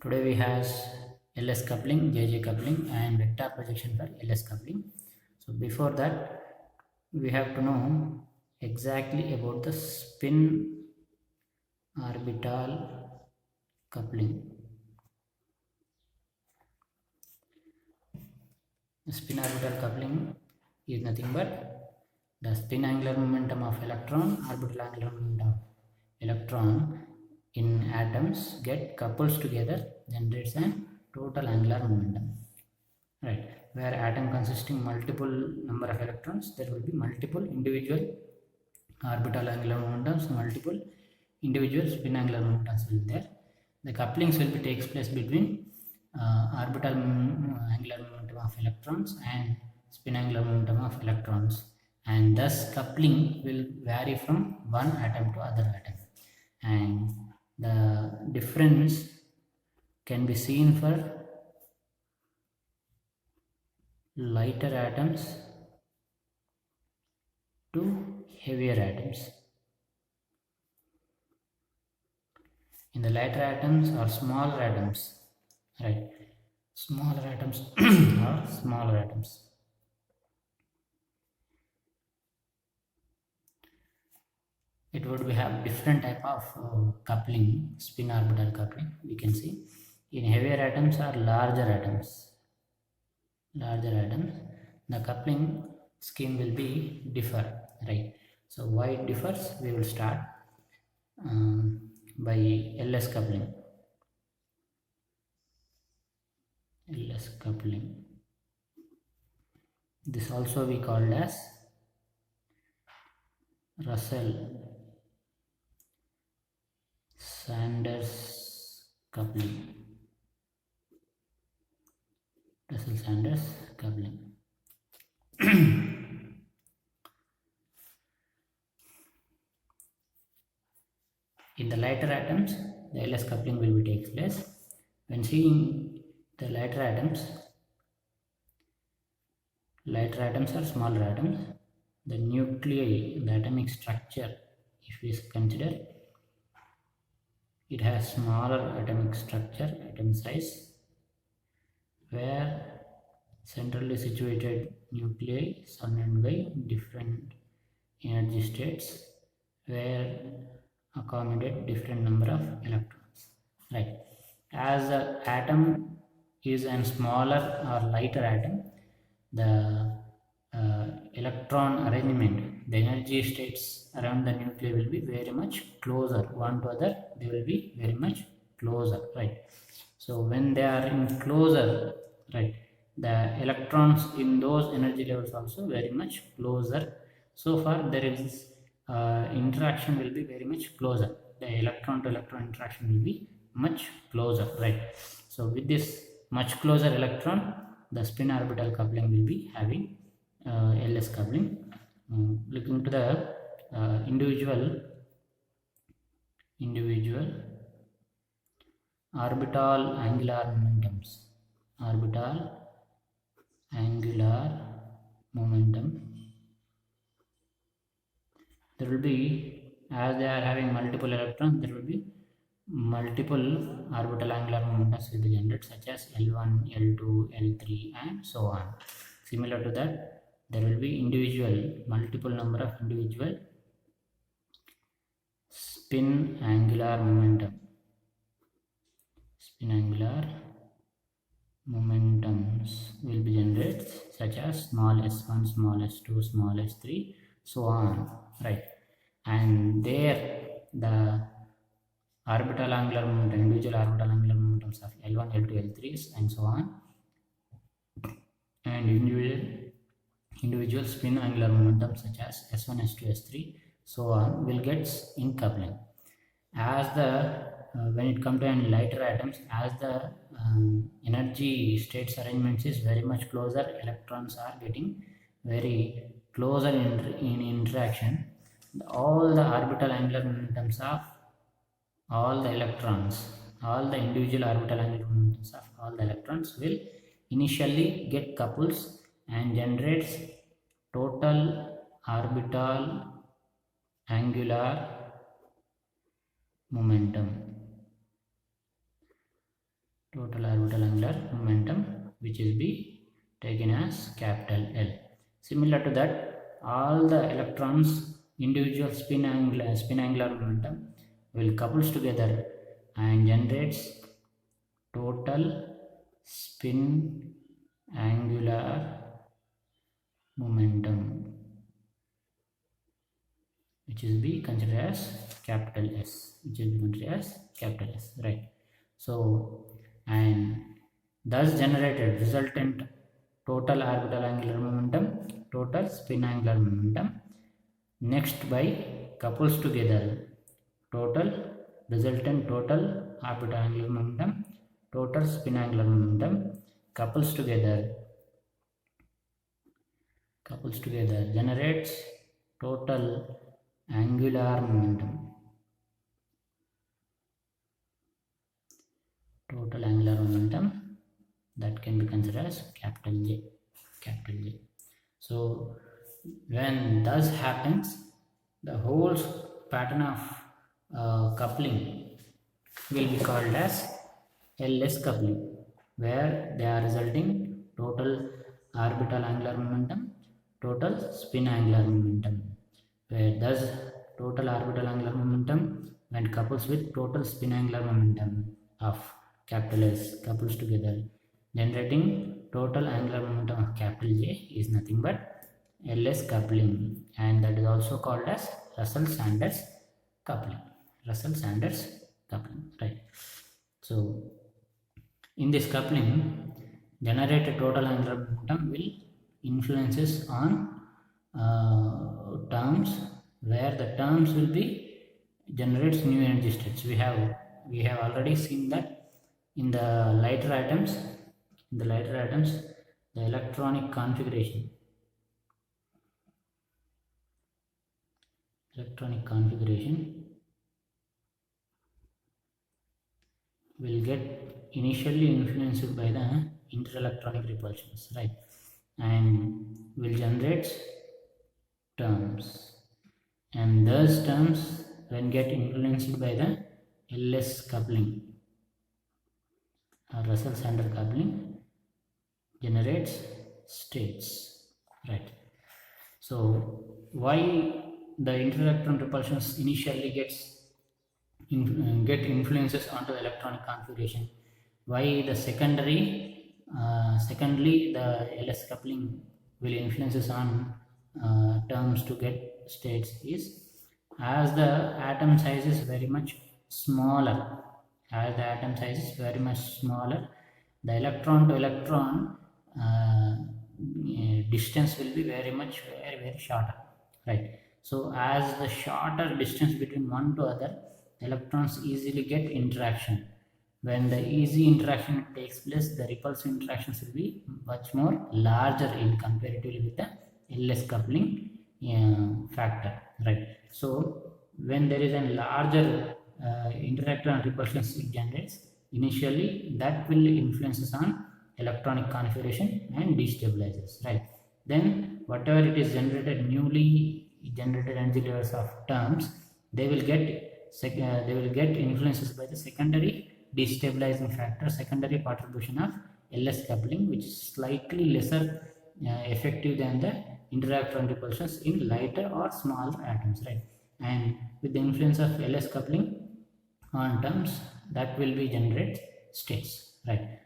Today we has LS coupling, JJ coupling and vector projection for LS coupling. So before that we have to know exactly about the spin orbital coupling. The spin orbital coupling is nothing but the spin angular momentum of electron, orbital angular momentum of electron in atoms get couples together, generates an total angular momentum, right? Where atom consisting multiple number of electrons, there will be multiple individual orbital angular momentums, multiple individual spin angular momentums will be there. The couplings will be takes place between orbital angular momentum of electrons and spin angular momentum of electrons, and thus coupling will vary from one atom to other atom, and the difference can be seen for lighter atoms to heavier atoms. In the lighter atoms or smaller atoms, right? Smaller atoms or smaller atoms. It would have different type of coupling, spin orbital coupling. We can see in heavier atoms or larger atoms. The coupling scheme will be differ, right? So why it differs, we will start by LS coupling. LS coupling, this also we called as Rassell-Saunder coupling. Rassell-Saunder coupling. In the lighter atoms, the LS coupling will be takes place. When seeing the lighter atoms or smaller atoms, the nuclei, the atomic structure, if we consider, it has smaller atomic structure, atom size, where centrally situated nuclei surrounded by different energy states, where accommodate different number of electrons, right? As the atom is a smaller or lighter atom, the electron arrangement, the energy states around the nuclei will be very much closer one to other. They will be very much closer, right? So when they are in closer, right, the electrons in those energy levels also very much closer. So far there is interaction will be very much closer. The electron to electron interaction will be much closer, right? So with this much closer electron, the spin orbital coupling will be having LS coupling. Looking to the individual orbital angular momentums. Orbital angular momentum. There will be, as they are having multiple electrons, there will be multiple orbital angular momentums will be generated, such as L1, L2, L3 and so on. Similar to that, there will be multiple number of individual spin angular momentum. Spin angular momentums will be generated, such as small s1, small s2, small s3, so on, right? And there the orbital angular momentum, individual orbital angular momentums of L1, L2, L3 and so on, and individual spin angular momentum such as S1, S2, S3, so on, will get in coupling. As the when it comes to lighter atoms, as the energy states arrangements is very much closer, electrons are getting very closer in interaction. All the orbital angular momentums of all the electrons, all the individual orbital angular momentums of all the electrons will initially get couples and generates total orbital angular momentum. total orbital angular momentum, which is be taken as capital L. Similar to that, all the electrons individual spin angular momentum will couples together and generates total spin angular momentum, which is be considered as capital S, which is considered as capital S, right? So, and thus generated resultant total orbital angular momentum, total spin angular momentum, next by couples together total resultant total orbital angular momentum, total spin angular momentum, couples together generates total angular momentum, that can be considered as capital J. So when thus happens, the whole pattern of coupling will be called as LS coupling, where they are resulting total orbital angular momentum, total spin angular momentum, where thus total orbital angular momentum when couples with total spin angular momentum of capital S couples together, generating total angular momentum of capital J is nothing but LS coupling, and that is also called as Rassell-Saunder coupling. Right? So in this coupling, generated total angular momentum will influences on terms, where the terms will be generates new energy states. We have already seen that in the lighter atoms, the electronic configuration will get initially influenced by the interelectronic repulsions, right? And will generate terms, and those terms when get influenced by the LS coupling or Rassell-Saunder coupling generates states, right? So why the interelectron repulsions initially get influences onto the electronic configuration? Why the secondly the LS coupling will influences on terms to get states is, as the atom size is very much smaller, the electron to electron distance will be very shorter, right? So as the shorter distance between one to other, electrons easily get interaction. When the easy interaction takes place, the repulsive interactions will be much more larger in comparatively with the LS coupling factor, right? So when there is a larger interelectron repulsions it generates, initially that will influences on electronic configuration and destabilizes, right? Then whatever it is newly generated energy levels of terms, they will get influences by the secondary destabilizing factor, secondary contribution of LS coupling, which is slightly lesser effective than the interelectron repulsions in lighter or smaller atoms, right? And with the influence of LS coupling on terms, that will be generate states, right?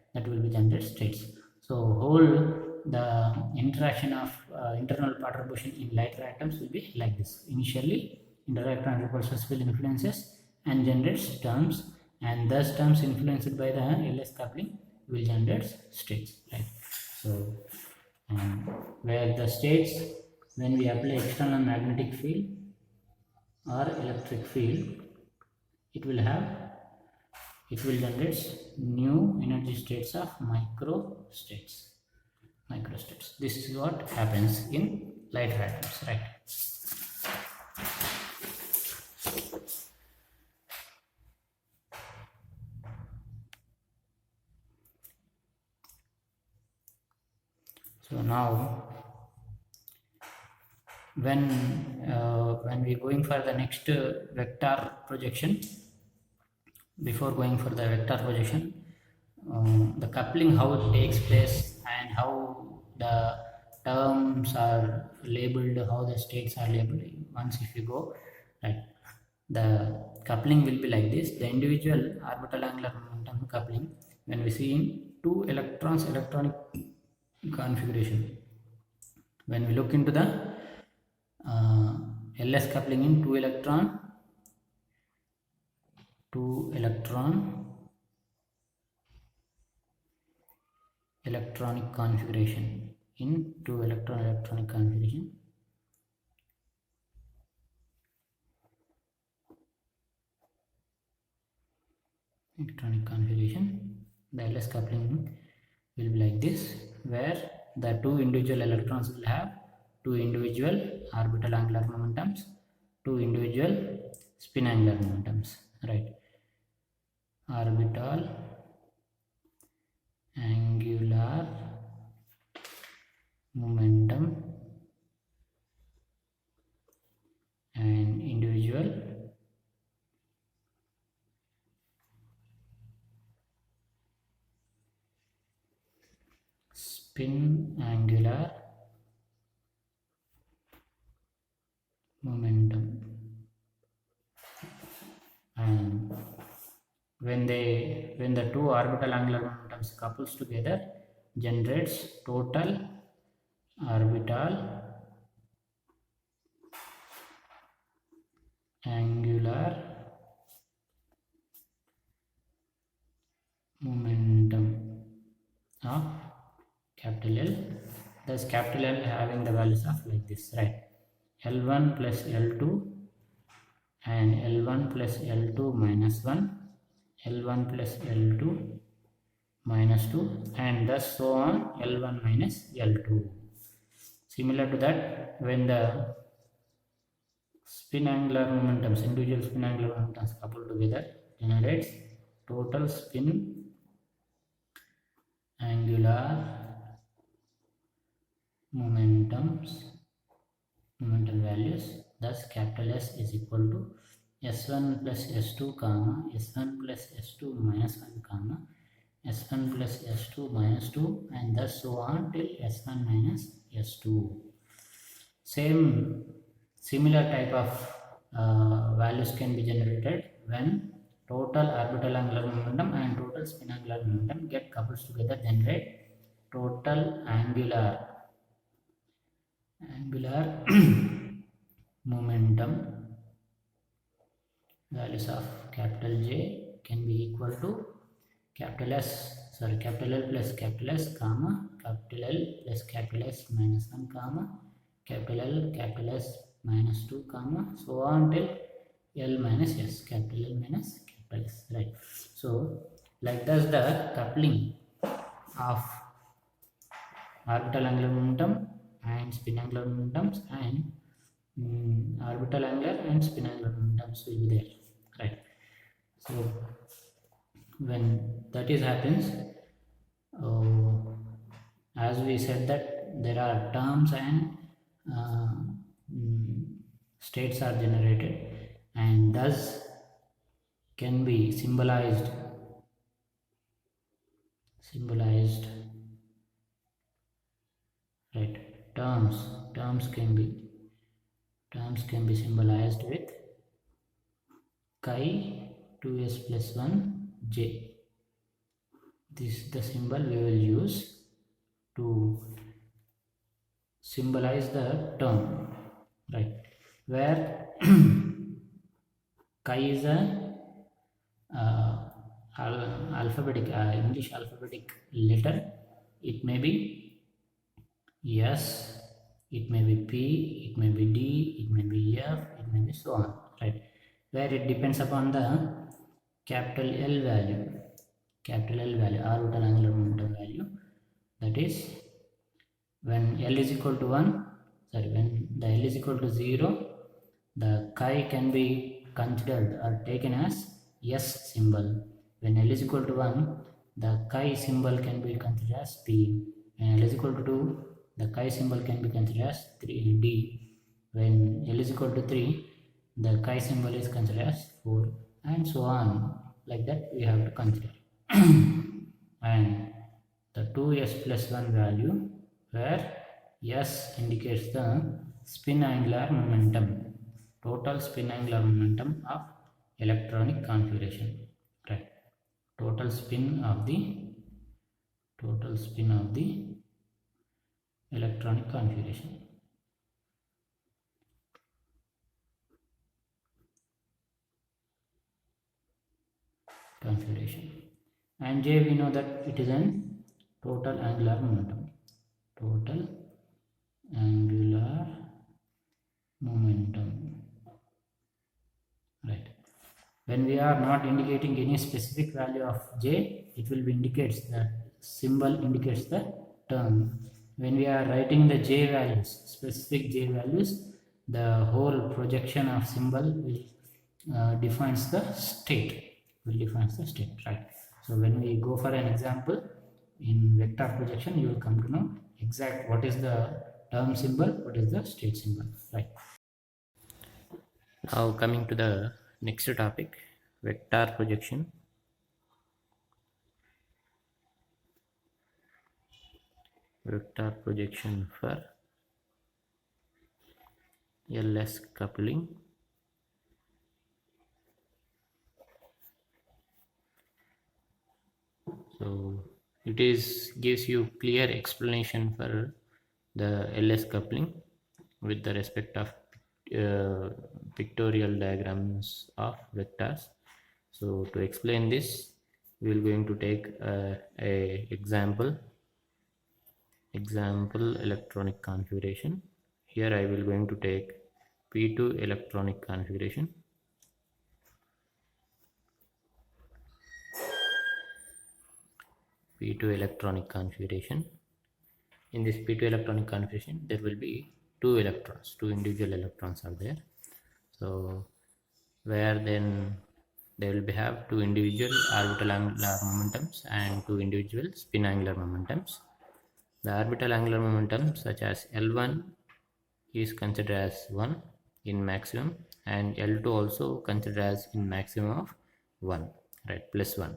So whole the interaction of internal contribution in lighter atoms will be like this. Initially interelectron repulsions will influences and generates terms, and thus terms influenced by the LS coupling will generate states, right? So where the states, when we apply external magnetic field or electric field, it will generate new energy states of microstates. This is what happens in lighter atoms, right? So now when we going for the next vector projection, before going for the vector projection, the coupling, how it takes place, and how the terms are labeled, how the states are labeled. Once if you go, right, the coupling will be like this. The individual orbital angular momentum coupling, when we see in two electrons electronic configuration, when we look into the LS coupling in two electron electronic configuration, in two electron electronic configuration, the LS coupling will be like this, where the two individual electrons will have two individual orbital angular momentums, two individual spin angular momentums, right? Orbital angular momentum and individual spin angular momentum. And when the two orbital angular momentums couples together, generates total orbital angular momentum of capital L. Thus capital L having the values of like this, right? L1 plus L2 and L1 plus L2 minus 1, L1 plus L2 minus 2, and thus so on, L1 minus L2. Similar to that, when the spin angular momentums, individual spin angular momentums coupled together, generates total spin angular momentum values. Thus capital S is equal to S1 plus S2 comma S1 plus S2 minus 1 comma S1 plus S2 minus 2, and thus so on till S1 minus S2. Similar type of values can be generated when total orbital angular momentum and total spin angular momentum get coupled together, generate total angular momentum. Values of capital J can be equal to capital L plus capital S comma capital L plus capital S minus 1 comma capital S minus 2 comma so on till L minus S, capital L minus capital S, right? So like this the coupling of orbital angular momentum and spin angular momentums and orbital angular and spin angular momentums will be there, right? So when that is happens, as we said that there are terms and states are generated, and thus can be symbolized right? Terms can be symbolized with chi 2s plus 1 j. This is the symbol we will use to symbolize the term, right? Where chi is a alphabetic English alphabetic letter. It may be S, it may be P, it may be D, it may be F, it may be so on, right? Where it depends upon the capital L value, orbital angular momentum value. That is, when L is equal to 1, when the L is equal to 0, the chi can be considered or taken as S symbol. When L is equal to 1, the chi symbol can be considered as P. When L is equal to 2, the chi symbol can be considered as D. When L is equal to 3, the chi symbol is considered as 4, and so on. Like that we have to consider. and the 2s plus 1 value, where s indicates the spin angular momentum, total spin angular momentum of electronic configuration, right? Total spin of the electronic configuration. And J, we know that it is an total angular momentum. Total angular momentum, right? When we are not indicating any specific value of J, it will be indicates that symbol indicates the term. When we are writing the J values, specific J values, the whole projection of symbol will defines the state. Right? So when we go for an example in vector projection, you will come to know exact what is the term symbol, what is the state symbol, right? Now coming to the next topic, vector projection. Vector projection for LS coupling. So it gives you clear explanation for the LS coupling with the respect of pictorial diagrams of vectors. So to explain this, we will going to take a example electronic configuration. Here I will going to take P2 electronic configuration. P2 electronic configuration. In this P2 electronic configuration, there will be two individual electrons are there. So where then they will have two individual orbital angular momentums and two individual spin angular momentums. The orbital angular momentum such as L1 is considered as 1 in maximum, and L2 also considered as in maximum of 1, right, plus 1,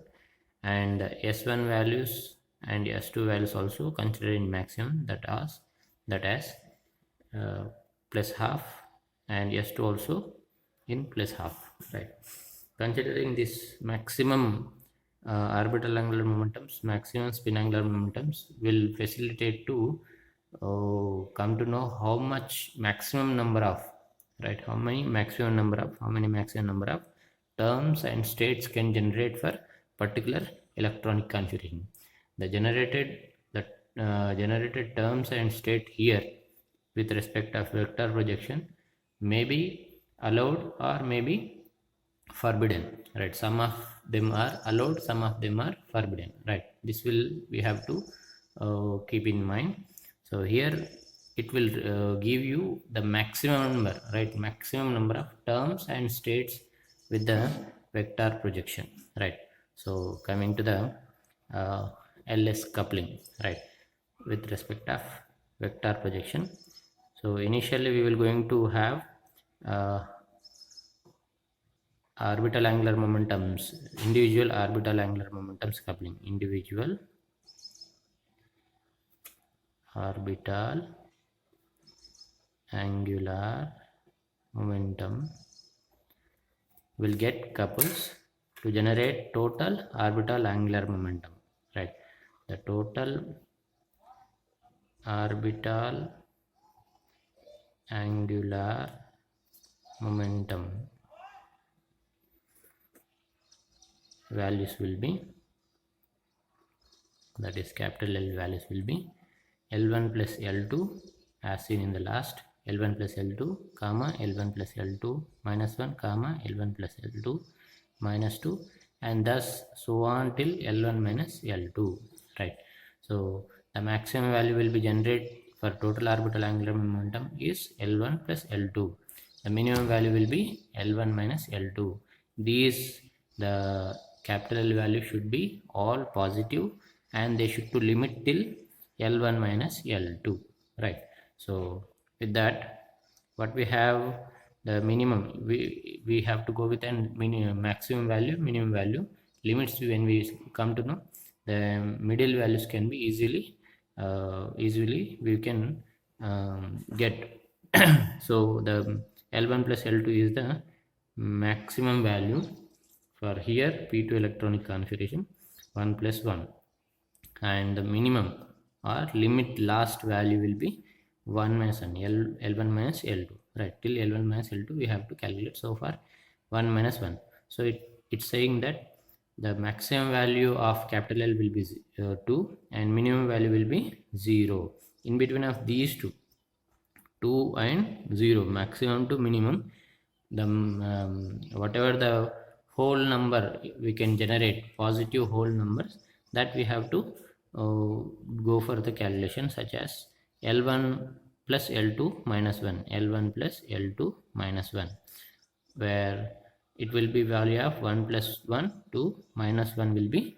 and S1 values and S2 values also considered in maximum, that as plus half, and S2 also in plus half, right? Considering this maximum orbital angular momentums, maximum spin angular momentums will facilitate to come to know how much maximum number of, right, how many maximum number of terms and states can generate for particular electronic configuration. The generated terms and state here with respect of vector projection may be allowed or may be forbidden, right? Some of them are allowed, some of them are forbidden, right? This will we have to keep in mind. So here it will give you the maximum number, right, maximum number of terms and states with the vector projection, right? So coming to the LS coupling, right, with respect of vector projection. So initially we will going to have orbital angular momentums, individual orbital angular momentums coupling, individual orbital angular momentum will get couples to generate total orbital angular momentum, right? The total orbital angular momentum values will be, that is capital L values will be L1 plus L2 as seen in the last, L1 plus L2 comma L1 plus L2 minus 1 comma L1 plus L2 minus 2, and thus so on till L1 minus L2, right? So the maximum value will be generated for total orbital angular momentum is L1 plus L2. The minimum value will be L1 minus L2. These, the capital L value should be all positive and they should to limit till L1 minus L2, right? So with that, what we have, the minimum, we have to go with an maximum value, minimum value limits when we come to know the middle values can be easily we can get. So the L1 plus L2 is the maximum value for here P2 electronic configuration 1 plus 1, and the minimum or limit last value will be 1 minus 1 L1 minus L2, right? Till L1 minus L2 we have to calculate. So far 1 minus 1, so it's saying that the maximum value of capital L will be 2 and minimum value will be 0. In between of these two, 2 and 0, maximum to minimum, the whatever the whole number we can generate, positive whole numbers, that we have to go for the calculation, such as L1 plus L2 minus 1, L1 plus L2 minus 1, where it will be value of 1 plus 1 to minus 1 will be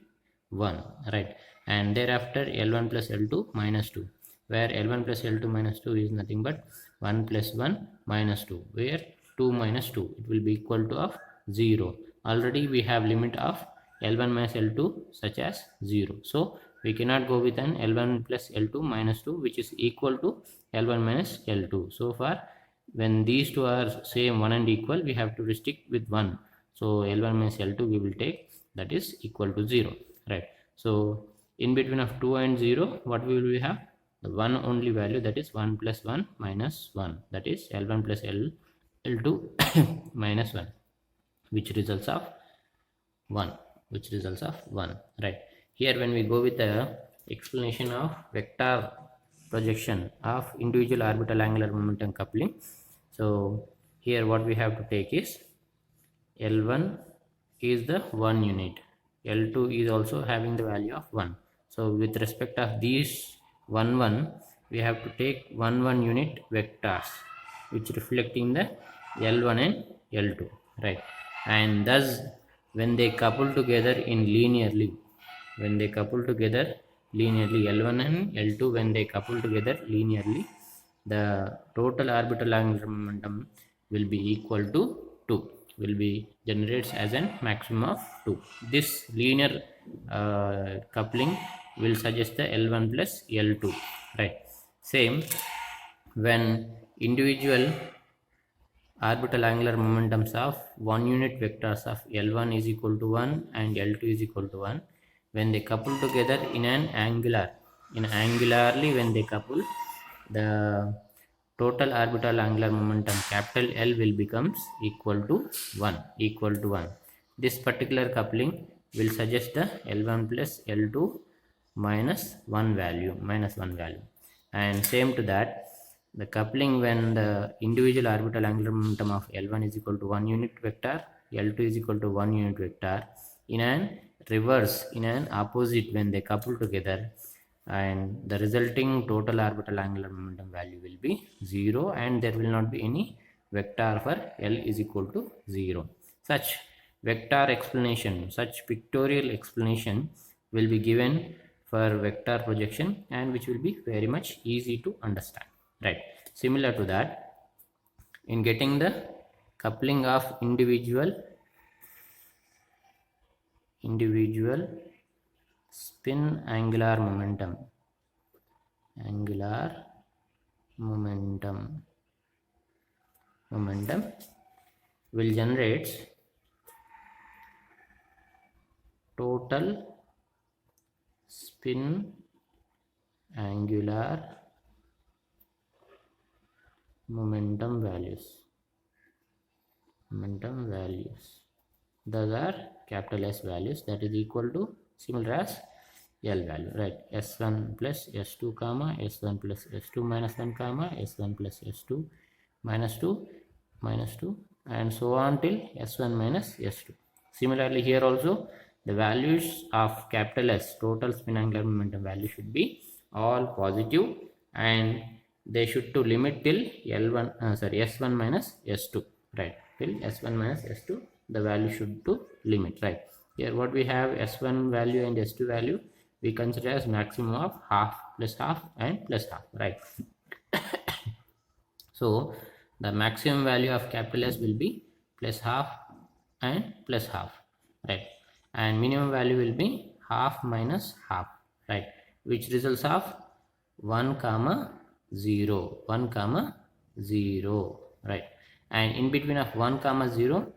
1, right? And thereafter L1 plus L2 minus 2, where L1 plus L2 minus 2 is nothing but 1 plus 1 minus 2, where 2 minus 2 it will be equal to of 0. Already we have limit of L1 minus L2 such as 0, so we cannot go with an L1 plus L2 minus 2 which is equal to L1 minus L2. So far when these two are same, 1 and equal, we have to restrict with 1. So L1 minus L2 we will take, that is equal to 0, right? So in between of 2 and 0, what will we have? The 1 only value, that is 1 plus 1 minus 1, that is L1 plus L2 minus 1, which results of 1, right? Here when we go with the explanation of vector projection of individual orbital angular momentum coupling, so here what we have to take is L1 is the 1 unit, L2 is also having the value of 1. So with respect of these 1 1, we have to take 1 1 unit vectors which reflecting the L1 and L2, right? And thus when they couple together in linearly, L1 and L2, when they couple together linearly, the total orbital angular momentum will be equal to 2, will be generates as a maximum of 2. This linear coupling will suggest the L1 plus L2, right? Same when individual orbital angular momentums of 1 unit vectors of L1 is equal to 1 and L2 is equal to 1, when they couple together in an angularly when they couple, the total orbital angular momentum capital L will becomes equal to 1. This particular coupling will suggest the L1 plus L2 minus 1 value, and same to that, the coupling when the individual orbital angular momentum of L1 is equal to 1 unit vector, L2 is equal to 1 unit vector, in an reverse, in an opposite when they couple together, and the resulting total orbital angular momentum value will be 0 and there will not be any vector for L is equal to 0. Such vector explanation, such pictorial explanation will be given for vector projection, and which will be very much easy to understand, right? Similar to that, in getting the coupling of individual spin angular momentum will generate total spin angular momentum values. Those are capital S values, that is equal to similar as L value, right? S1 plus S2 comma S1 plus S2 minus 1 comma S1 plus S2 minus 2 and so on till S1 minus S2. Similarly here also the values of capital S, total spin angular momentum value, should be all positive and they should to limit till S1 minus S2, right? Till S1 minus S2 the value should to limit, right? Here what we have, S1 value and S2 value we consider as maximum of half, plus half and plus half, right? So the maximum value of capital S will be plus half and plus half, right? And minimum value will be half minus half, right, which results of 1 comma 0, 1 comma 0, right. And in between of 1 comma 0,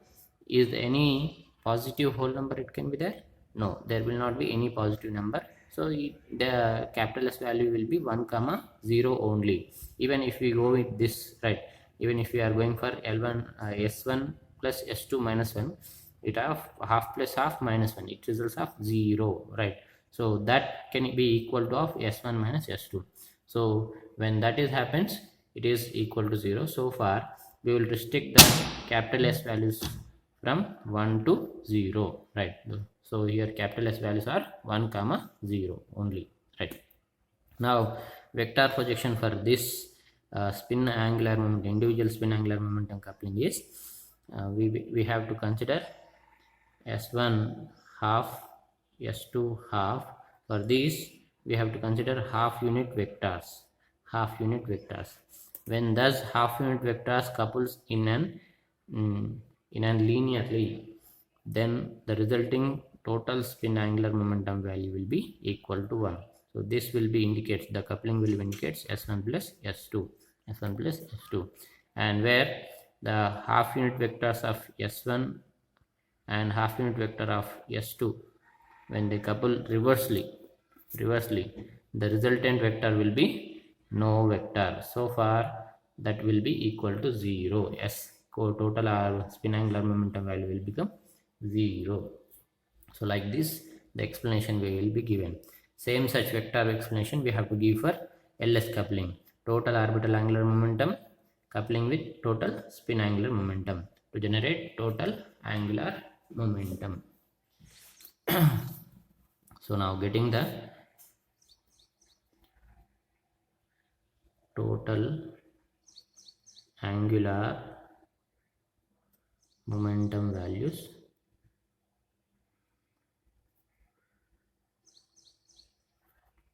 is any positive whole number it can be there? No, there will not be any positive number. So the capital S value will be 1 comma 0 only. Even if we go with this, right, even if we are going for L1 S1 plus S2 minus 1, it have half plus half minus 1, it results of 0, right. So that can be equal to of S1 minus S2. So when that is happens, it is equal to 0. So far we will restrict the capital S values from 1 to 0, right. So here capital S values are 1 comma 0 only, right. Now vector projection for this spin angular moment, individual spin angular momentum coupling is we have to consider S1 half, S2 half. For these we have to consider half unit vectors, half unit vectors. When thus half unit vectors couples in an linearly, then the resulting total spin angular momentum value will be equal to 1. So this will be indicates, the coupling will indicates S1 plus S2, S1 plus S2, and where the half unit vectors of S1 and half unit vector of S2, when they couple reversely, the resultant vector will be no vector. So far that will be equal to 0. S total spin angular momentum value will become 0. So like this the explanation we will be given. Same such vector explanation we have to give for LS coupling, total orbital angular momentum coupling with total spin angular momentum to generate total angular momentum. So now getting the total angular momentum values,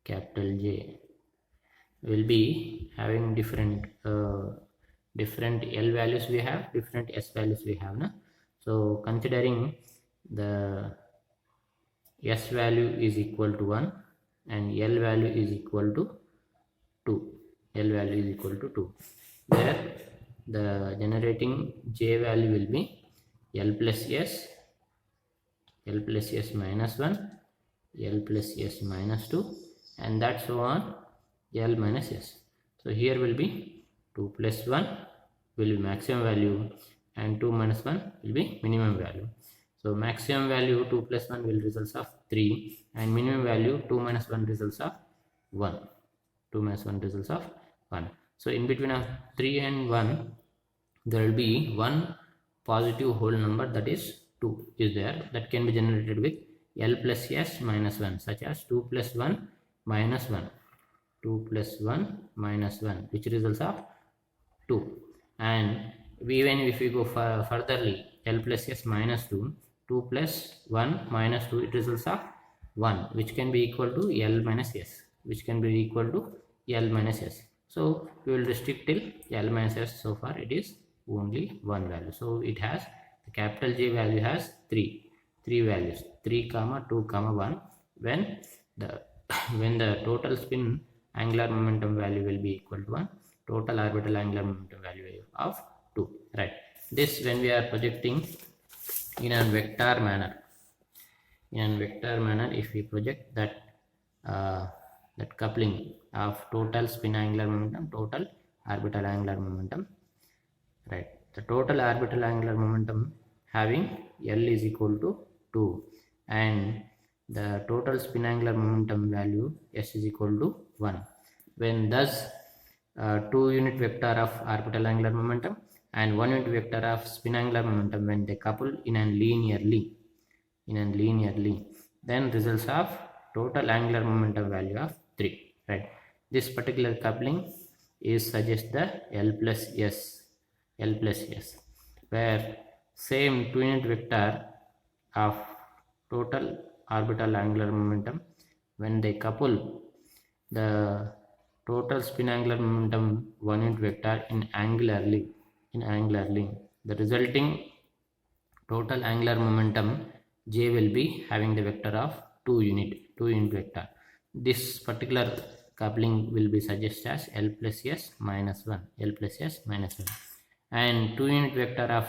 capital J will be having different L values we have, different S values we have, na? So considering the S value is equal to 1 and L value is equal to 2, L value is equal to 2, where the generating J value will be L plus S, L plus S minus 1, L plus S minus 2, and that so on L minus S. So here will be 2 plus 1 will be maximum value and 2 minus 1 will be minimum value. So maximum value 2 plus 1 will results of 3 and minimum value 2 minus 1 results of 1. 2 minus 1 results of 1. So in between of 3 and 1 there will be one positive whole number, that is 2 is there, that can be generated with L plus S minus 1, such as 2 plus 1 minus 1, 2 plus 1 minus 1, which results of 2. And even if we go furtherly, L plus S minus 2, 2 plus 1 minus 2, it results of 1, which can be equal to L minus S, which can be equal to L minus S. So we will restrict till L minus S. So far it is only one value. So it has, the capital J value has three values, 3 comma 2 comma 1, when the total spin angular momentum value will be equal to 1, total orbital angular momentum value of 2, right. This when we are projecting in a vector manner, if we project that that coupling of total spin angular momentum, total orbital angular momentum, right. The total orbital angular momentum having L is equal to 2 and the total spin angular momentum value S is equal to 1, when thus 2 unit vector of orbital angular momentum and 1 unit vector of spin angular momentum, when they couple in an linearly, then results of total angular momentum value of 3, right. This particular coupling is suggest the L plus S, where same 2 unit vector of total orbital angular momentum, when they couple the total spin angular momentum 1 unit vector in angularly, the resulting total angular momentum J will be having the vector of 2 unit vector. This particular coupling will be suggested as L plus S minus 1, L plus S minus 1. And 2 unit vector of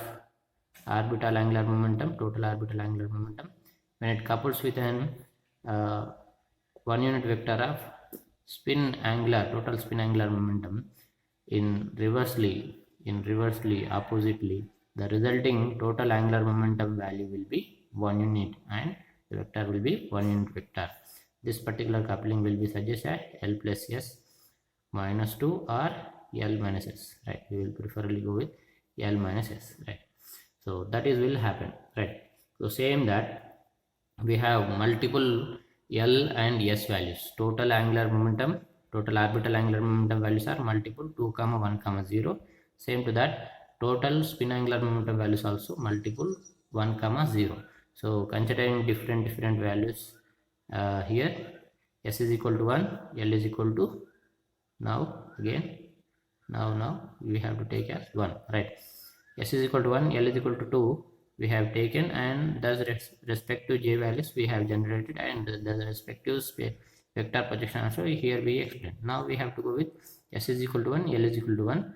orbital angular momentum, total orbital angular momentum, when it couples with an 1 unit vector of total spin angular momentum in reversely oppositely, the resulting total angular momentum value will be 1 unit and the vector will be 1 unit vector. This particular coupling will be suggested as L plus S minus 2 or L minus S, right? We will preferably go with L minus S, right? So that is will happen, right? So same that we have multiple L and S values. Total angular momentum, total orbital angular momentum values are multiple 2, 1, 0. Same to that, total spin angular momentum values also multiple 1, 0. So considering different values here, S is equal to 1, L is equal to now we have to take as 1, right? S is equal to 1, L is equal to 2 we have taken, and thus respective J values we have generated, and the respective vector projection also here we explain. Now we have to go with S is equal to 1, L is equal to 1,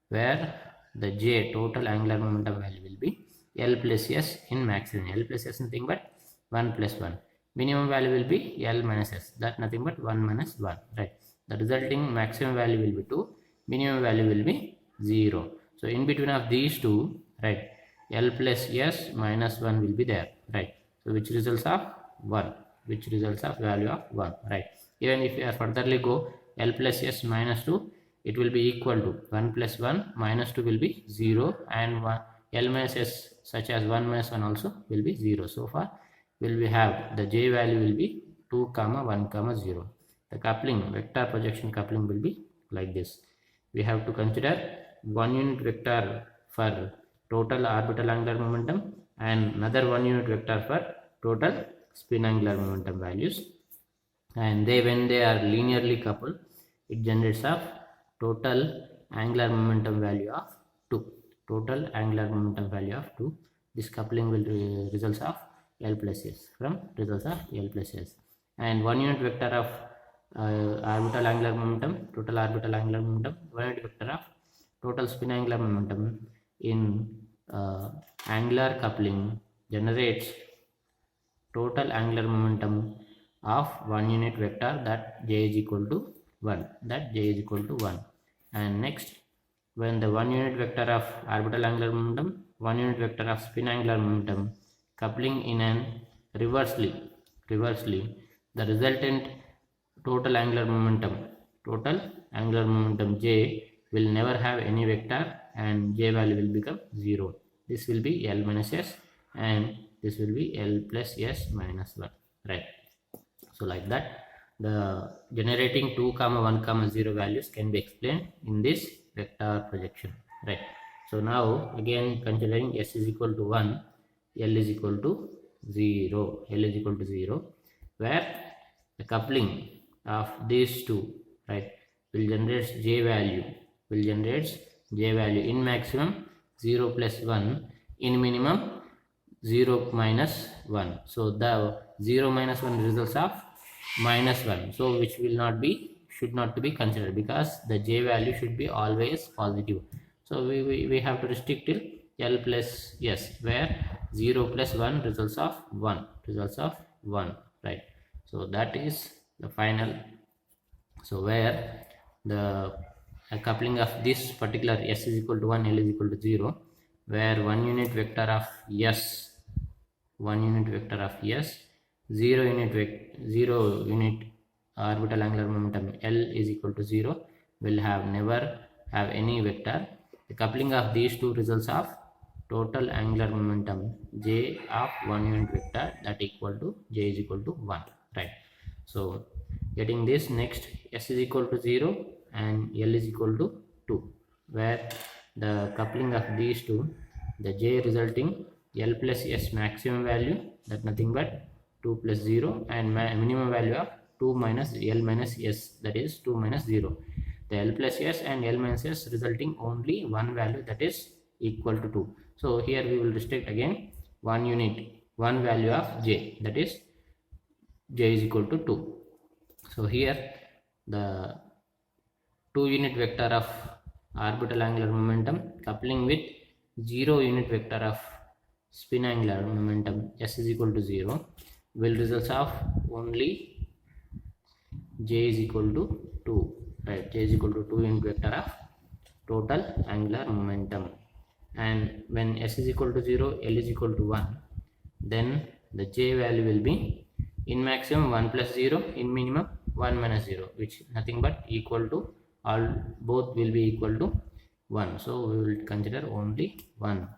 where the J total angular momentum value will be L plus S in maximum. L plus S nothing but 1 plus 1. Minimum value will be L minus S, that nothing but 1 minus 1, right? The resulting maximum value will be 2, minimum value will be 0. So in between of these two, right, L plus S minus 1 will be there, right? So which results of 1, which results of value of 1, right? Even if you are furtherly go L plus S minus 2, it will be equal to 1 plus 1 minus 2 will be 0, and L minus S such as 1 minus 1 also will be 0. So far will we have the J value will be 2, 1, 0. The coupling, vector projection coupling will be like this. We have to consider 1 unit vector for total orbital angular momentum and another 1 unit vector for total spin angular momentum values, and when they are linearly coupled, it generates of total angular momentum value of 2. Total angular momentum value of 2. This coupling will results of L plus S, from results of L plus S. And 1 unit vector of orbital angular momentum, total orbital angular momentum, 1 unit vector of total spin angular momentum in angular coupling generates total angular momentum of 1 unit vector that J is equal to 1, and next, when the 1 unit vector of orbital angular momentum, 1 unit vector of spin angular momentum coupling in an reversely, the resultant total angular momentum J will never have any vector, and J value will become 0. This will be L minus S, and this will be L plus S minus 1, right? So like that, the generating 2, 1, 0 values can be explained in this vector projection, right? So now again considering S is equal to 1, L is equal to 0, where the coupling of these two, right, will generate J value, in maximum 0 plus 1, in minimum 0 minus 1. So the 0 minus 1 results of minus 1, so which should not be considered, because the J value should be always positive. So we have to restrict till L plus S, where 0 plus 1 results of 1, right? So that is the final. So where the coupling of this particular S is equal to 1, L is equal to 0, where 1 unit vector of S, 0 unit orbital angular momentum L is equal to 0 will never have any vector. The coupling of these two results of total angular momentum J of 1 unit vector that equal to J is equal to 1, right? So getting this, next S is equal to 0 and L is equal to 2, where the coupling of these two, the J resulting L plus S maximum value, that nothing but 2 plus 0, and minimum value of 2 minus L minus S, that is 2 minus 0. The L plus S and L minus S resulting only one value, that is equal to 2. So here we will restrict again one value of J, that is j is equal to 2. So here the 2 unit vector of orbital angular momentum coupling with 0 unit vector of spin angular momentum s is equal to 0 will result of only j is equal to 2, right? J is equal to 2 unit vector of total angular momentum, and when s is equal to 0, L is equal to 1, then the j value will be in maximum 1 plus 0, in minimum 1 minus 0, which nothing but equal to, all both will be equal to 1. So we will consider only 1,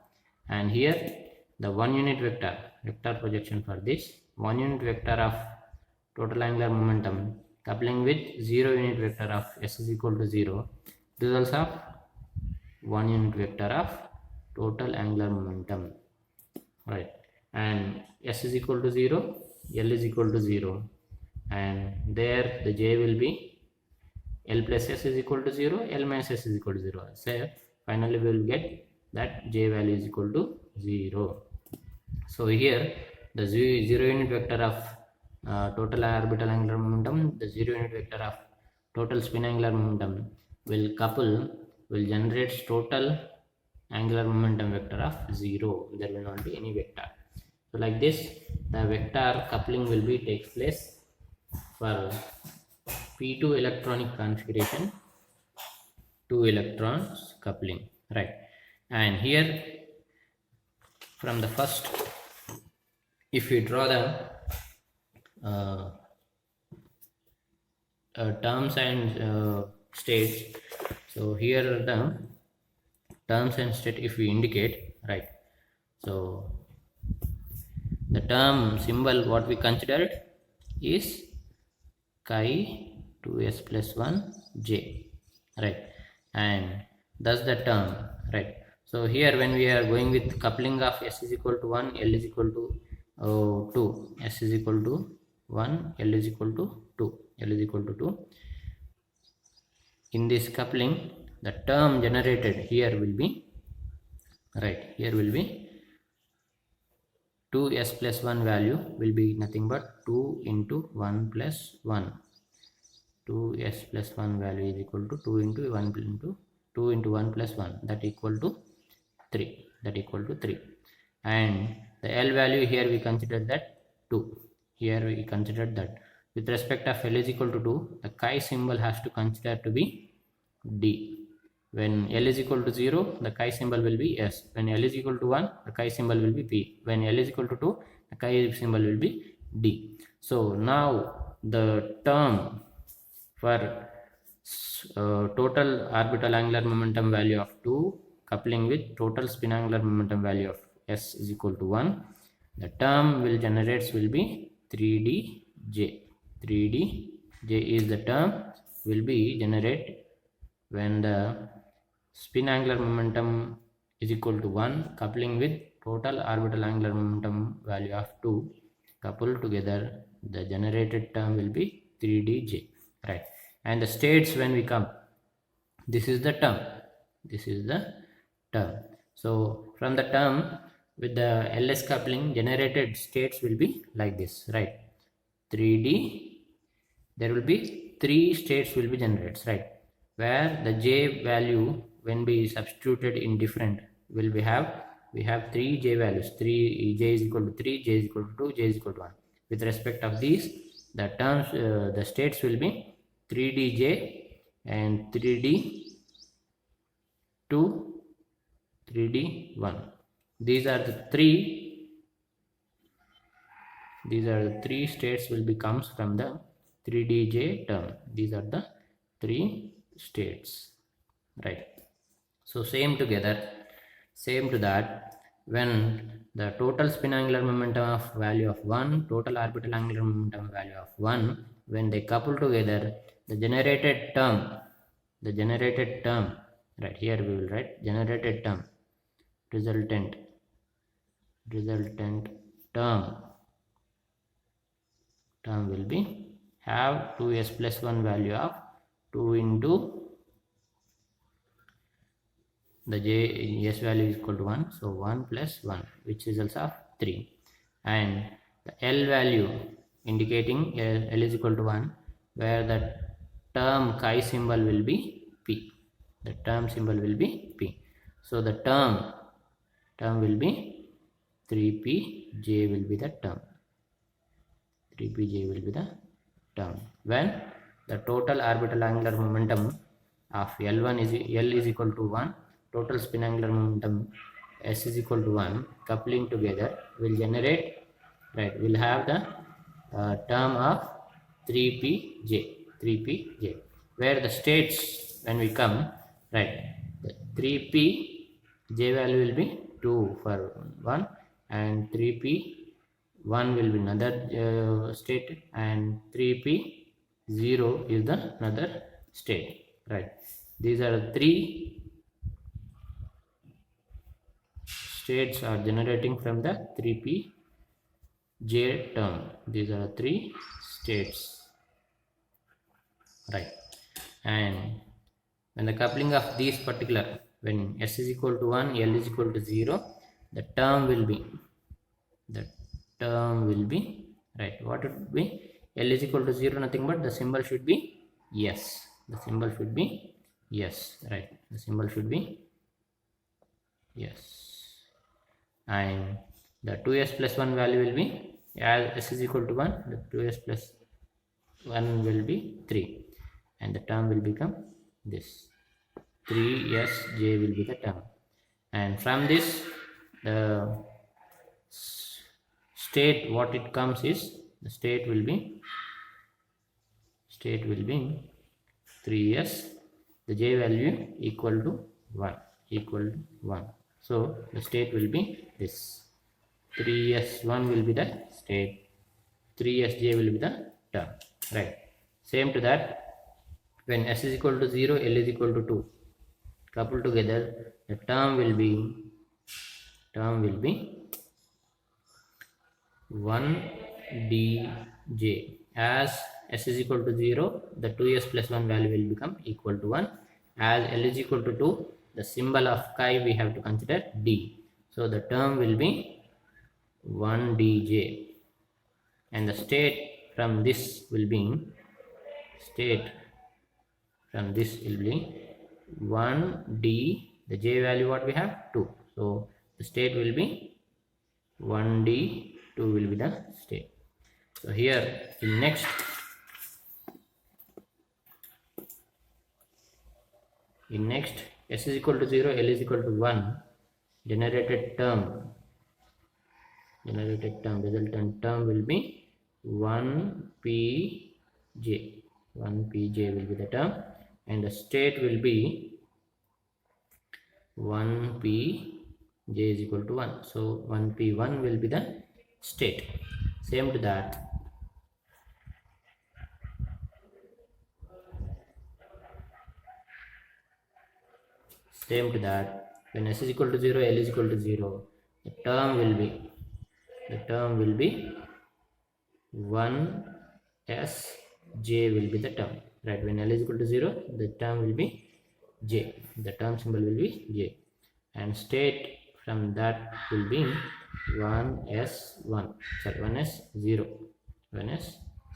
and here the 1 unit vector projection for this 1 unit vector of total angular momentum coupling with 0 unit vector of s is equal to 0 results of 1 unit vector of total angular momentum, right? And s is equal to 0, L is equal to 0, and there the j will be L plus s is equal to 0, L minus s is equal to 0. So finally we will get that j value is equal to 0. So here the 0 unit vector of total orbital angular momentum, the 0 unit vector of total spin angular momentum will generate total angular momentum vector of 0. There will not be any vector. So like this the vector coupling will be takes place for p2 electronic configuration, 2 electrons coupling, right? And here from the first, if we draw the terms and states, so here are the terms and state if we indicate, right? So the term symbol what we considered is chi 2s plus 1 j, right? And thus the term, right? So here when we are going with coupling of s is equal to 1, L is equal to 2, s is equal to 1, L is equal to 2, L is equal to 2. In this coupling the term generated here will be, right, here will be 2s plus 1 value will be nothing but 2 into 1 plus 1. 2s plus 1 value is equal to 2 into 1 into 2 into 1 plus 1, that equal to 3, that equal to 3. And the L value here we consider that 2, here we considered that with respect of L is equal to 2, the chi symbol has to consider to be D. When L is equal to 0, the chi symbol will be S. When L is equal to 1, the chi symbol will be P. When L is equal to 2, the chi symbol will be D. So now the term for total orbital angular momentum value of 2 coupling with total spin angular momentum value of s is equal to 1, the term will generates will be 3dj. 3dj is the term will be generate when the spin angular momentum is equal to 1 coupling with total orbital angular momentum value of 2 coupled together, the generated term will be 3dj, right? And the states when we come, this is the term, this is the term. So from the term with the ls coupling, generated states will be like this, right? 3d, there will be 3 states will be generated, right? Where the j value when be substituted in different will be we have 3 j values, 3 j is equal to 3, j is equal to 2, j is equal to 1. With respect of these, the terms the states will be 3dj and 3d2, 3d1. These are the three states will be comes from the 3dj term. These are the 3 states, right? So same to that, when the total spin angular momentum of value of 1, total orbital angular momentum value of 1, when they couple together, the generated term, right, here we will write generated term, resultant term will be have 2s plus 1 value of 2 into the j s value is equal to 1, so 1 plus 1, which results of 3. And the L value indicating L is equal to 1, where the term chi symbol will be P. The term symbol will be P. So the term will be 3pj will be the term. 3pj will be the term when the total orbital angular momentum of L1 is L is equal to 1, total spin angular momentum S is equal to 1, coupling together will generate, right, will have the term of 3pj, where the states when we come, right, the 3pj value will be 2 for 1 and 3p1 will be another state and 3p0 is the another state, right. These are the three states are generating from the 3pj term. These are three states, right. And when the coupling of these particular, when S is equal to 1, L is equal to 0, the term will be right, what would be? L is equal to 0, nothing but the symbol should be yes. The symbol should be yes, right. The symbol should be yes. And the 2s plus 1 value will be, as S is equal to 1, the 2s plus 1 will be 3 and the term will become this 3sj will be the term. And from this, the state what it comes is, the state will be 3s, the j value equal to 1. So the state will be this 3s1 will be the state, 3sj will be the term, right. Same to that, when S is equal to 0, L is equal to 2, coupled together the term will be 1dj. As S is equal to 0, the 2s plus 1 value will become equal to 1. As L is equal to 2, the symbol of chi we have to consider d. So the term will be 1dj and the state from this will be 1d, the j value what we have 2. So the state will be 1d, 2 will be the state. So here in next S is equal to 0, L is equal to 1, generated term resultant term will be 1pj will be the term and the state will be 1pj is equal to 1. So 1p1 will be the state. Same to that, when S is equal to 0, L is equal to 0, the term will be 1sj will be the term, right. When L is equal to 0, the term will be j, the term symbol will be j and state from that will be 1s0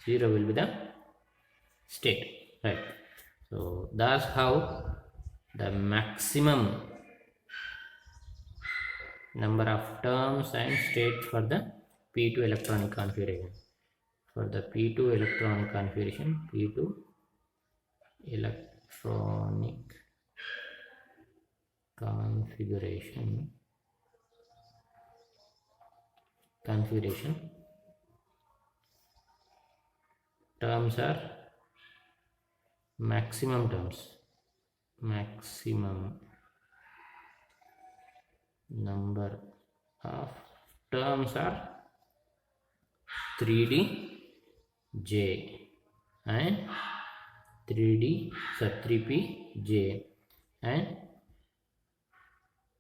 will be the state, right. So that's how the maximum number of terms and states for the P2 electronic configuration. For the P2 electronic configuration, terms are maximum number of terms are 3dj and 3pj and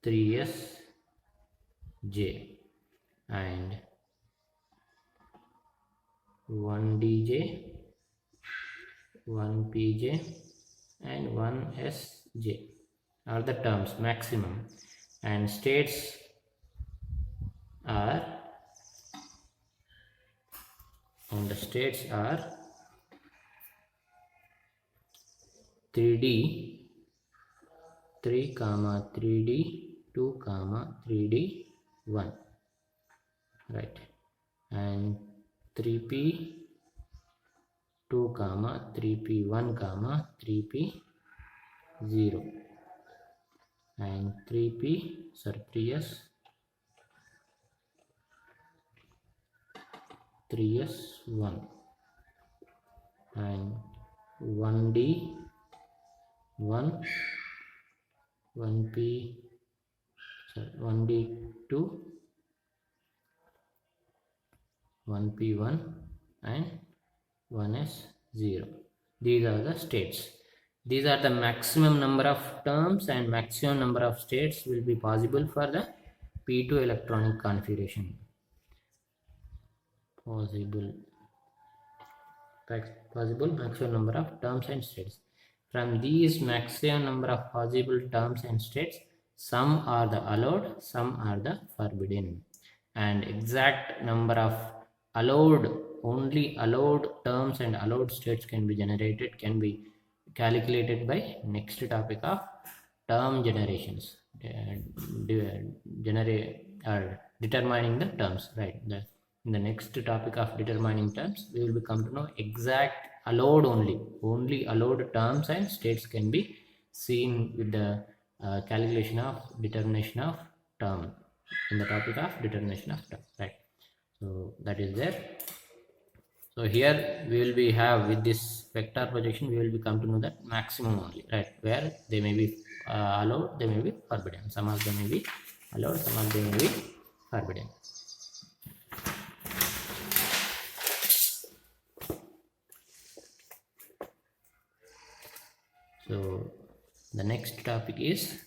3sj and 1dj, 1pj and 1sj are the terms maximum and states are and the states are 3D 3, 3D 2, 3D 1, right, and 3P 2, 3P 1, 3P 0, and 3S 1, and 1D 1, 1D2, 1P1, and 1S0. These are the states. These are the maximum number of terms and maximum number of states will be possible for the P2 electronic configuration. Possible maximum number of terms and states. From these maximum number of possible terms and states, some are the allowed, some are the forbidden, and exact number of only allowed terms and allowed states can be calculated by next topic of term generations, determining the terms, right? In the next topic of determining terms, we will come to know exact allowed only allowed terms and states can be seen with the calculation of determination of term in the topic of determination of term, right? So that is there. So here we will be have with this vector projection, we will be come to know that maximum only, right, where they may be allowed, they may be forbidden. Some of them may be allowed, some of them may be forbidden. So the next topic is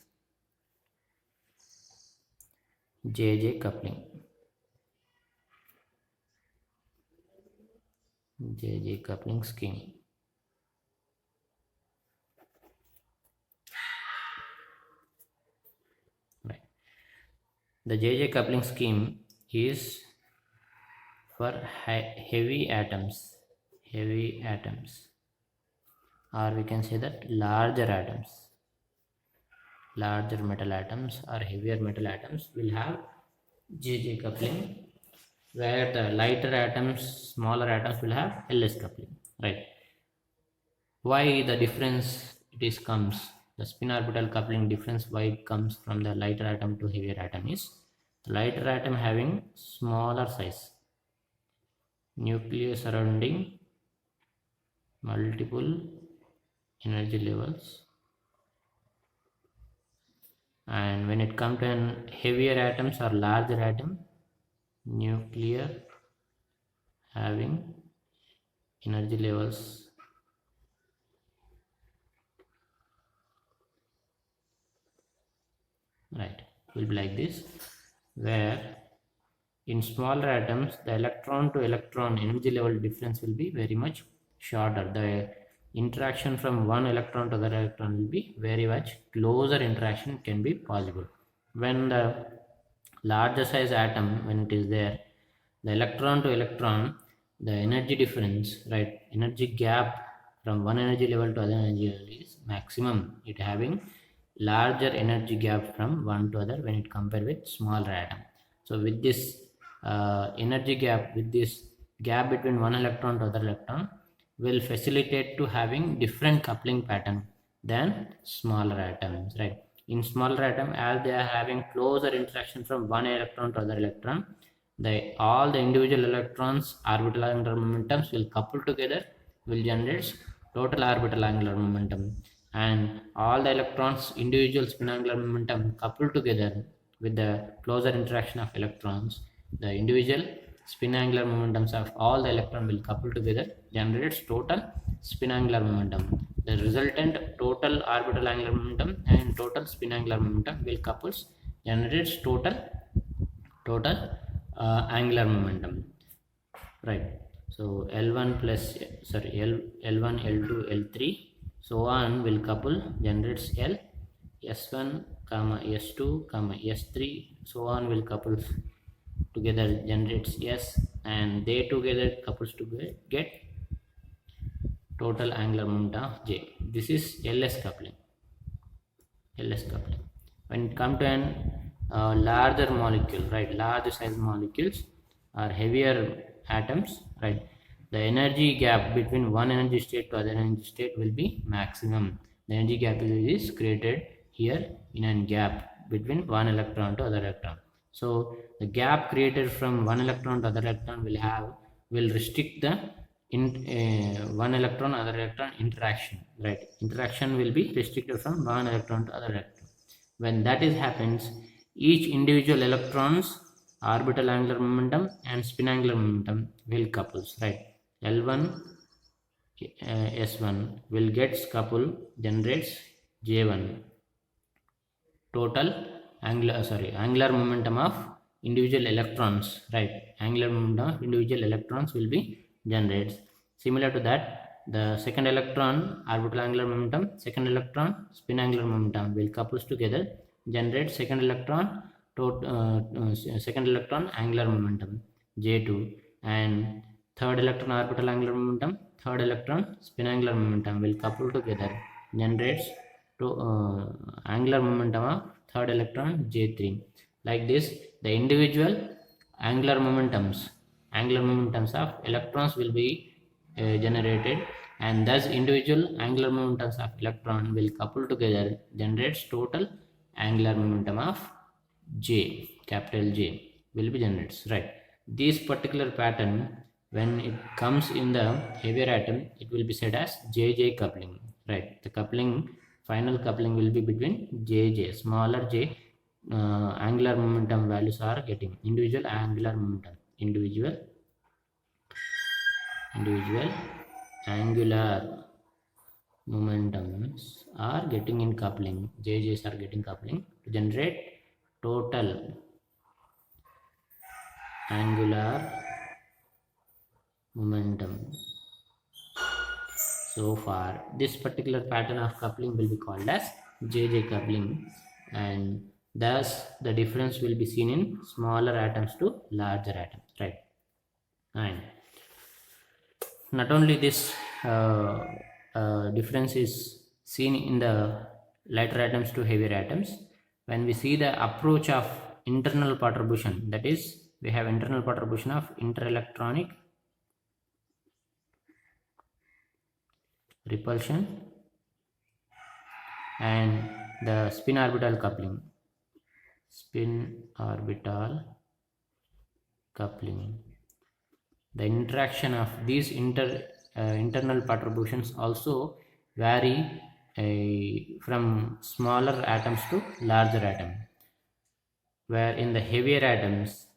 JJ coupling. JJ coupling scheme. Right. The JJ coupling scheme is for heavy atoms, or we can say that larger metal atoms or heavier metal atoms will have JJ coupling, where the lighter atoms, smaller atoms will have LS coupling, right? Why the difference comes, the spin orbital coupling difference, why it comes from the lighter atom to heavier atom is, the lighter atom having smaller size, nucleus surrounding multiple energy levels, and when it comes to heavier atoms or larger atom, nuclear having energy levels right will be like this, where in smaller atoms the electron to electron energy level difference will be very much shorter. The interaction from one electron to other electron will be very much closer interaction can be possible. When the larger size atom, when it is there, the electron to electron, the energy difference, right, energy gap from one energy level to other energy level is maximum. It having larger energy gap from one to other when it compared with smaller atom. So with this energy gap, with this gap between one electron to other electron, will facilitate to having different coupling pattern than smaller atoms, right? In smaller atom, as they are having closer interaction from one electron to other electron, all the individual electrons orbital angular momentums will couple together, will generate total orbital angular momentum, and all the electrons individual spin angular momentum coupled together with the closer interaction of electrons, the individual spin angular momentums of all the electron will couple together, generates total spin angular momentum. The resultant total orbital angular momentum and total spin angular momentum will couples, generates total angular momentum, right? So L1 plus L1, L2, L3, so on will couple, generates L, S1, S2, S3, so on will couple together generates S, and they together couples to get total angular momentum of J. This is LS coupling. LS coupling. When it comes to an larger molecule, right, larger size molecules or heavier atoms, right, the energy gap between one energy state to other energy state will be maximum. The energy gap is created here in a gap between one electron to other electron. So the gap created from one electron to other electron will restrict the one electron other electron interaction, right. Interaction will be restricted from one electron to other electron. When that is happens, each individual electrons orbital angular momentum and spin angular momentum will couples, right. L1 S1 will gets couple, generates J1, total angular momentum of individual electrons, right. Angular momentum of individual electrons will be generates. Similar to that, the second electron orbital angular momentum, second electron spin angular momentum will couples together, generate second electron angular momentum J2, and third electron orbital angular momentum, third electron spin angular momentum will couple together, generates angular momentum of third electron J3. Like this, the individual angular momentums of electrons will be generated, and thus individual angular momentums of electron will couple together, generates total angular momentum of J, capital J will be generates, right. This particular pattern, when it comes in the heavier atom, it will be said as JJ coupling, right. The coupling, final coupling will be between JJ, smaller J angular momentum values are getting individual angular momentum, individual angular momentums are getting in coupling, JJs are getting coupling to generate total angular momentum. So far, this particular pattern of coupling will be called as JJ coupling, and thus the difference will be seen in smaller atoms to larger atoms, right. And not only this difference is seen in the lighter atoms to heavier atoms, when we see the approach of internal perturbation, that is, we have internal perturbation of interelectronic repulsion and the spin orbital coupling. The interaction of these internal perturbations also vary from smaller atoms to larger atom, where in the heavier atoms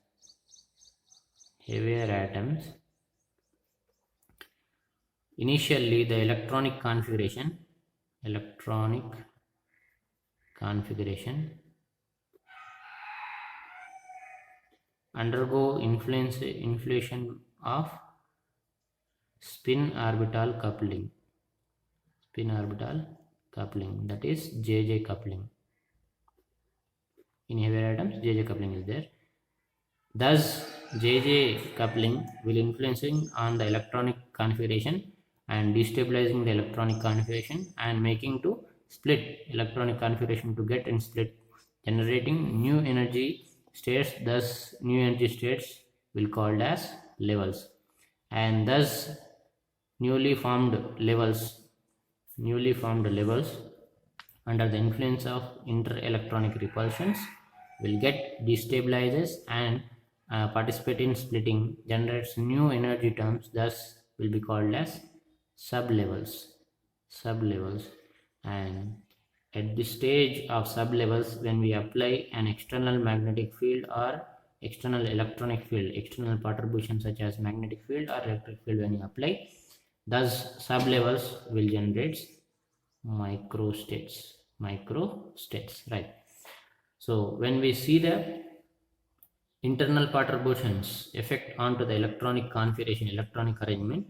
initially the electronic configuration undergo inflation of spin orbital coupling, that is JJ coupling. In heavier atoms, JJ coupling is there. Thus, JJ coupling will influencing on the electronic configuration and destabilizing the electronic configuration and making to split electronic configuration to get in split, generating new energy states. Thus, new energy states will called as levels, and thus newly formed levels under the influence of interelectronic repulsions will get destabilizes and participate in splitting, generates new energy terms, thus will be called as sublevels. And at this stage of sublevels, when we apply an external magnetic field or external electronic field, external perturbation such as magnetic field or electric field, when you apply, thus sublevels will generate microstates, right. So when we see the internal perturbations effect onto the electronic configuration, electronic arrangement,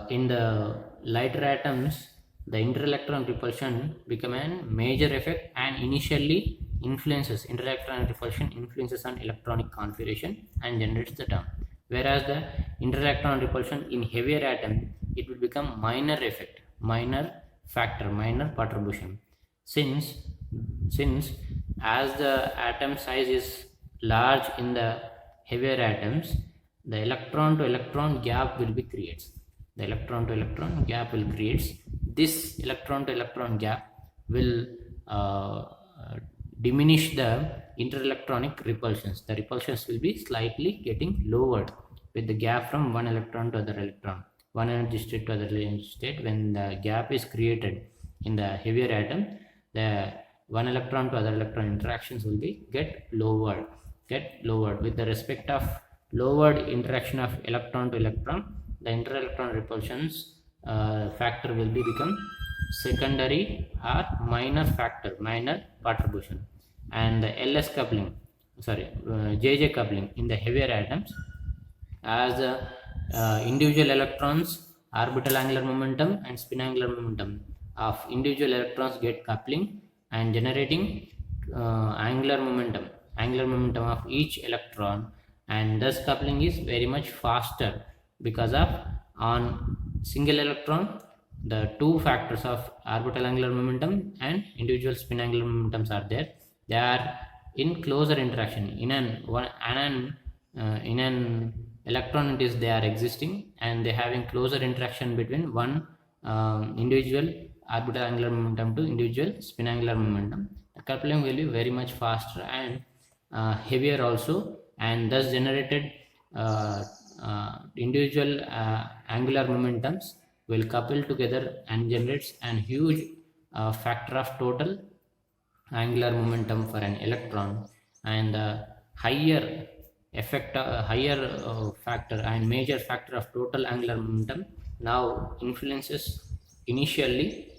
in the lighter atoms, the interelectron repulsion become a major effect and initially influences, interelectronic repulsion influences on electronic configuration and generates the term. Whereas the interelectron repulsion in heavier atom, it will become minor effect, minor factor, minor contribution. Since as the atom size is large in the heavier atoms, the electron to electron gap will be created. The electron to electron gap will create. This electron to electron gap will diminish the interelectronic repulsions. The repulsions will be slightly getting lowered with the gap from one electron to other electron, one energy state to other energy state. When the gap is created in the heavier atom, the one electron to other electron interactions will be get lowered with the respect of lowered interaction of electron to electron. The interelectron repulsions factor will be become secondary or minor factor, minor contribution. And the LS coupling, JJ coupling in the heavier atoms, as individual electrons, orbital angular momentum and spin angular momentum of individual electrons get coupling and generating angular momentum of each electron, and thus coupling is very much faster because of on single electron the two factors of orbital angular momentum and individual spin angular momentums are there. They are in closer interaction in an electron, it is they are existing and they having closer interaction between one individual orbital angular momentum to individual spin angular momentum. The coupling will be very much faster and heavier also, and thus generated individual angular momentums will couple together and generates an huge factor of total angular momentum for an electron. And the higher effect, factor and major factor of total angular momentum now influences initially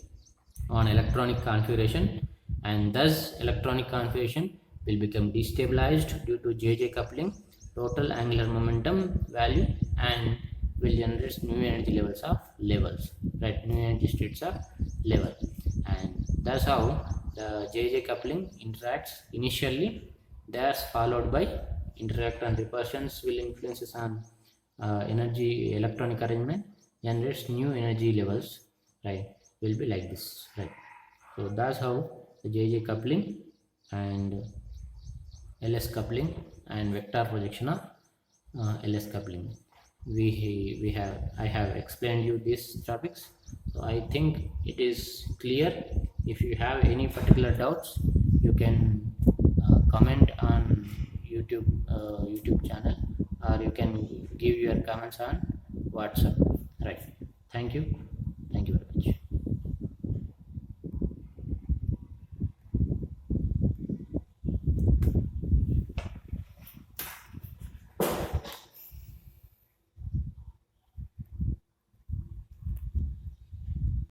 on electronic configuration, and thus electronic configuration will become destabilized due to JJ coupling, total angular momentum value, and will generate new energy levels, right? New energy states of level. And that's how the JJ coupling interacts initially. That's followed by interelectron repulsions will influences on energy electronic arrangement, generates new energy levels, right? Will be like this, right? So that's how the JJ coupling and LS coupling and vector projection of LS coupling I have explained you these topics. So I think it is clear. If you have any particular doubts, you can comment on YouTube channel, or you can give your comments on WhatsApp, right? Thank you.